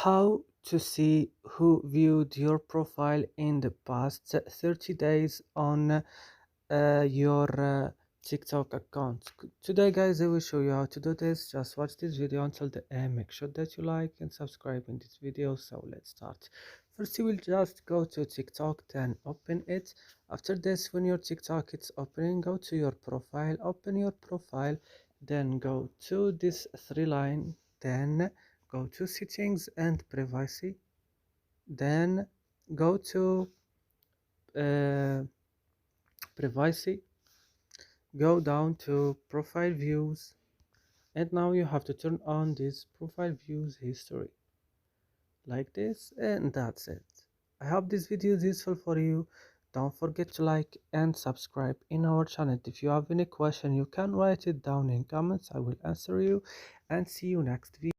How to see who viewed your profile in the past 30 days on your TikTok account. Today, guys, I will show you how to do this. Just watch this video until the end. Make sure that you like and subscribe in this video. So let's start. First, you will just go to TikTok, then open it. After this, when your TikTok is opening, go to your profile, open your profile, then go to this three line, then go to settings and privacy, then go to uh, privacy, go down to profile views, and now you have to turn on this profile views history like this, and that's it. I hope this video is useful for you. Don't forget to like and subscribe in our channel. If you have any question, you can write it down in comments. I will answer you, and see you next video.